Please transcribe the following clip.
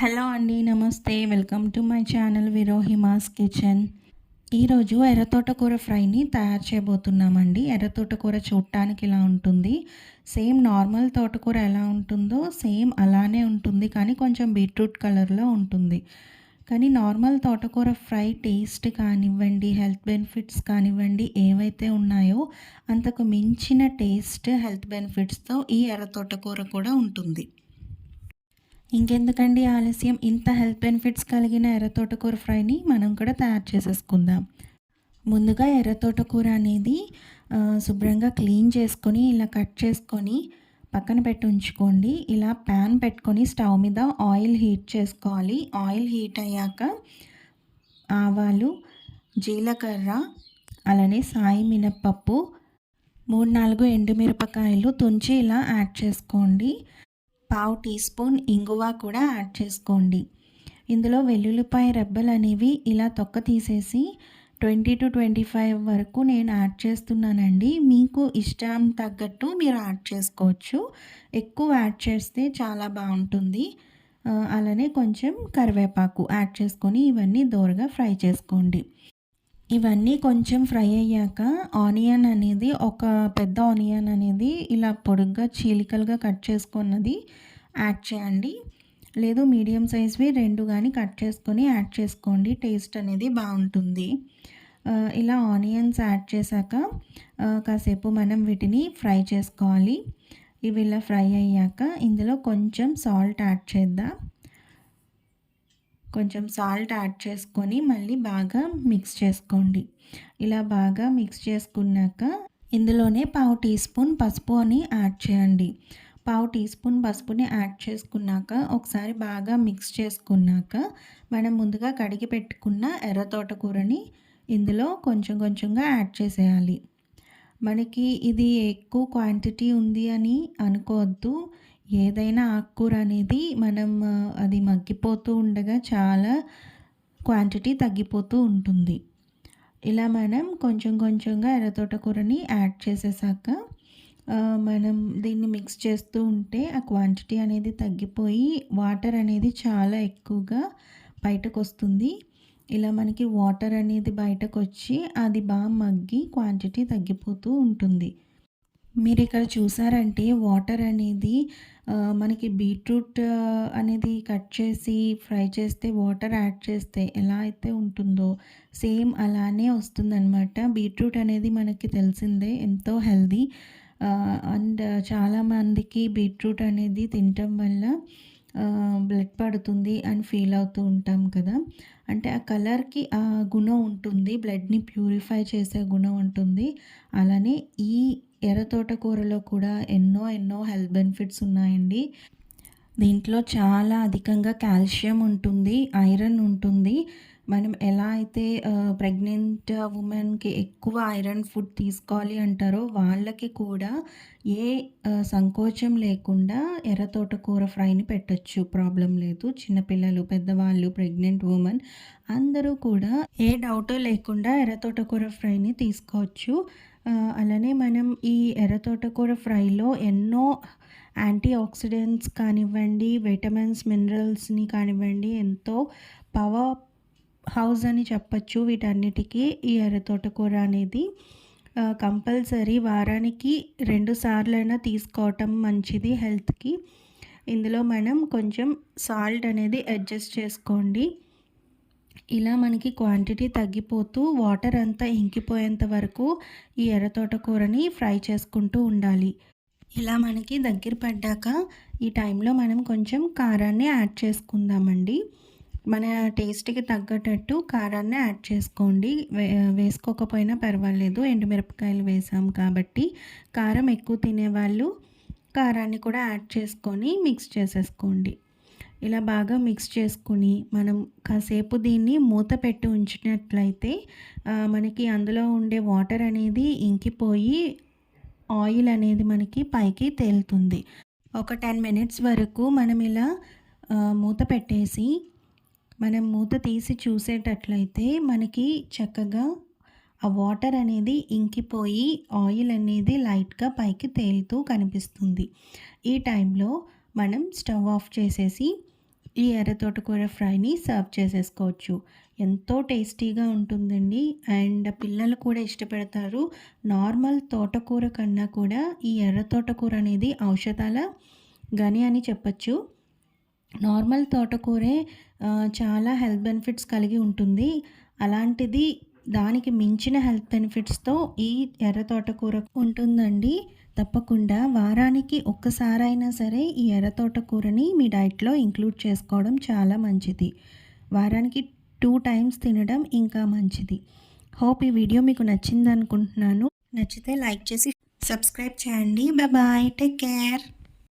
Hello అండి. నమస్తే. Welcome to my channel విరోహిమాస్ కిచెన్. ఈరోజు ఎర్ర తోటకూర ఫ్రైని తయారు చేయబోతున్నామండి. ఎర్ర తోటకూర చూడటానికి ఇలా ఉంటుంది. సేమ్ నార్మల్ తోటకూర ఎలా ఉంటుందో సేమ్ అలానే ఉంటుంది. కానీ కొంచెం బీట్రూట్ కలర్‌లో ఉంటుంది. కానీ నార్మల్ తోటకూర ఫ్రై టేస్ట్ కానివ్వండి, హెల్త్ బెనిఫిట్స్ కానివ్వండి ఏవైతే ఉన్నాయో అంతకు మించిన టేస్ట్, హెల్త్ బెనిఫిట్స్‌తో ఈ ఎర్ర తోటకూర కూడా ఉంటుంది. ఇంకెందుకండి ఆలస్యం, ఇంత హెల్త్ బెనిఫిట్స్ కలిగిన ఎర్ర తోటకూర ఫ్రైని మనం కూడా తయారు చేసేసుకుందాం. ముందుగా ఎర్ర తోటకూర అనేది శుభ్రంగా క్లీన్ చేసుకొని ఇలా కట్ చేసుకొని పక్కన పెట్టి ఉంచుకోండి. ఇలా ప్యాన్ పెట్టుకొని స్టవ్ మీద ఆయిల్ హీట్ చేసుకోవాలి. ఆయిల్ హీట్ అయ్యాక ఆవాలు, జీలకర్ర, అలానే సాయి మినప్పప్పు, 3-4 ఎండుమిరపకాయలు తుంచి ఇలా యాడ్ చేసుకోండి. పావు టీ స్పూన్ ఇంగువ కూడా యాడ్ చేసుకోండి. ఇందులో వెల్లుల్లిపాయ రెబ్బలు అనేవి ఇలా తొక్క తీసేసి 20-25 వరకు నేను యాడ్ చేస్తున్నానండి. మీకు ఇష్టం తగ్గట్టు మీరు యాడ్ చేసుకోవచ్చు. ఎక్కువ యాడ్ చేస్తే చాలా బాగుంటుంది. అలానే కొంచెం కరివేపాకు యాడ్ చేసుకొని ఇవన్నీ దోరగా ఫ్రై చేసుకోండి. ఇవన్నీ కొంచెం ఫ్రై అయ్యాక ఆనియన్ అనేది, ఒక పెద్ద ఆనియన్ అనేది ఇలా పొడుగ్గా చీలికలుగా కట్ చేసుకున్నది యాడ్ చేయండి. లేదు మీడియం సైజ్వి 2 కానీ కట్ చేసుకొని యాడ్ చేసుకోండి. టేస్ట్ అనేది బాగుంటుంది. ఇలా ఆనియన్స్ యాడ్ చేశాక కాసేపు మనం వీటిని ఫ్రై చేసుకోవాలి. ఇవి ఇలా ఫ్రై అయ్యాక ఇందులో కొంచెం సాల్ట్ యాడ్ చేద్దాం. కొంచెం సాల్ట్ యాడ్ చేసుకొని మళ్ళీ బాగా మిక్స్ చేసుకోండి. ఇలా బాగా మిక్స్ చేసుకున్నాక ఇందులోనే పావు టీ స్పూన్ పసుపు అని యాడ్ చేయండి. పావు టీ స్పూన్ పసుపుని యాడ్ చేసుకున్నాక ఒకసారి బాగా మిక్స్ చేసుకున్నాక మనం ముందుగా కడిగి పెట్టుకున్న ఎర్ర తోటకూరని ఇందులో కొంచెం కొంచెంగా యాడ్ చేసేయాలి. మనకి ఇది ఎక్కువ క్వాంటిటీ ఉంది అని అనుకోవద్దు. ఏదైనా ఆకుకూర అనేది మనం అది మగ్గిపోతూ ఉండగా చాలా క్వాంటిటీ తగ్గిపోతూ ఉంటుంది. ఇలా మనం కొంచెం కొంచెంగా ఎర్ర తోటకూరని యాడ్ చేసేసాక మనం దీన్ని మిక్స్ చేస్తూ ఉంటే ఆ క్వాంటిటీ అనేది తగ్గిపోయి వాటర్ అనేది చాలా ఎక్కువగా బయటకు వస్తుంది. ఇలా మనకి వాటర్ అనేది బయటకు వచ్చి అది బాగా మగ్గి క్వాంటిటీ తగ్గిపోతూ ఉంటుంది. మీరు ఇక్కడ చూసారంటే వాటర్ అనేది మనకి బీట్రూట్ అనేది కట్ చేసి ఫ్రై చేస్తే వాటర్ యాడ్ చేస్తే ఎలా అయితే ఉంటుందో సేమ్ అలానే వస్తుందన్నమాట. బీట్రూట్ అనేది మనకి తెలిసిందే ఎంతో హెల్దీ. అండ్ చాలామందికి బీట్రూట్ అనేది తినటం వల్ల బ్లడ్ పడుతుంది అని ఫీల్ అవుతూ ఉంటాం కదా. అంటే ఆ కలర్కి ఆ గుణం ఉంటుంది, బ్లడ్ని ప్యూరిఫై చేసే గుణం ఉంటుంది. అలానే ఈ ఎర్ర తోటకూరలో కూడా ఎన్నో ఎన్నో హెల్త్ బెనిఫిట్స్ ఉన్నాయండి. దీంట్లో చాలా అధికంగా కాల్షియం ఉంటుంది, ఐరన్ ఉంటుంది. మనం ఎలా అయితే ప్రెగ్నెంట్ ఉమెన్కి ఎక్కువ ఐరన్ ఫుడ్ తీసుకోవాలి అంటారో వాళ్ళకి కూడా ఏ సంకోచం లేకుండా ఎర్ర తోటకూర ఫ్రైని పెట్టచ్చు, ప్రాబ్లం లేదు. చిన్నపిల్లలు, పెద్దవాళ్ళు, ప్రెగ్నెంట్ ఉమెన్ అందరూ కూడా ఏ డౌట్ లేకుండా ఎర్ర తోటకూర ఫ్రైని తీసుకోవచ్చు. అలానే మనం ఈ ఎర్ర తోటకూర ఫ్రైలో ఎన్నో యాంటీ ఆక్సిడెంట్స్ కానివ్వండి, విటమిన్స్, మినరల్స్ని కానివ్వండి ఎంతో పవర్ హౌస్ అని చెప్పచ్చు వీటన్నిటికీ. ఈ ఎర్ర తోటకూర అనేది కంపల్సరీ వారానికి 2 సార్లైనా తీసుకోవటం మంచిది హెల్త్కి. ఇందులో మనం కొంచెం సాల్ట్ అనేది అడ్జస్ట్ చేసుకోండి. ఇలా మనకి క్వాంటిటీ తగ్గిపోతూ వాటర్ అంతా ఇంకిపోయేంత వరకు ఈ ఎర్ర తోటకూరని ఫ్రై చేసుకుంటూ ఉండాలి. ఇలా మనకి దగ్గర పడ్డాక ఈ టైంలో మనం కొంచెం కారాన్ని యాడ్ చేసుకుందామండి. మన టేస్ట్కి తగ్గట్టు కారాన్ని యాడ్ చేసుకోండి. వేసుకోకపోయినా పర్వాలేదు, ఎండుమిరపకాయలు వేసాం కాబట్టి. కారం ఎక్కువ తినేవాళ్ళు కారాన్ని కూడా యాడ్ చేసుకొని మిక్స్ చేసేసుకోండి. ఇలా బాగా మిక్స్ చేసుకుని మనం కాసేపు దీన్ని మూత పెట్టి ఉంచినట్లయితే మనకి అందులో ఉండే వాటర్ అనేది ఇంకిపోయి ఆయిల్ అనేది మనకి పైకి తేలుతుంది. ఒక 10 మినిట్స్ వరకు మనం ఇలా మూత పెట్టేసి మనం మూత తీసి చూసేటట్లయితే మనకి చక్కగా ఆ వాటర్ అనేది ఇంకిపోయి ఆయిల్ అనేది లైట్గా పైకి తేలుతూ కనిపిస్తుంది. ఈ టైంలో మనం స్టవ్ ఆఫ్ చేసేసి ఈ ఎర్ర తోటకూర ఫ్రైని సర్వ్ చేసేసుకోవచ్చు. ఎంతో టేస్టీగా ఉంటుందండి. అండ్ పిల్లలు కూడా ఇష్టపడతారు. నార్మల్ తోటకూర కన్నా కూడా ఈ ఎర్ర తోటకూర అనేది ఔషధాల గని అని చెప్పొచ్చు. నార్మల్ తోటకూరే చాలా హెల్త్ బెనిఫిట్స్ కలిగి ఉంటుంది. అలాంటిది దానికి మించిన హెల్త్ బెనిఫిట్స్‌తో ఈ ఎర్ర తోటకూర ఉంటుందండి. తప్పకుండా వారానికి ఒక్కసారైనా సరే ఈ ఎర్ర తోటకూరని మీ డైట్‌లో ఇంక్లూడ్ చేసుకోవడం చాలా మంచిది. వారానికి 2 టైమ్స్ తినడం ఇంకా మంచిది. హోప్ ఈ వీడియో మీకు నచ్చిందనుకుంటున్నాను. నచ్చితే లైక్ చేసి సబ్స్క్రైబ్ చేయండి. బాయ్. Take care.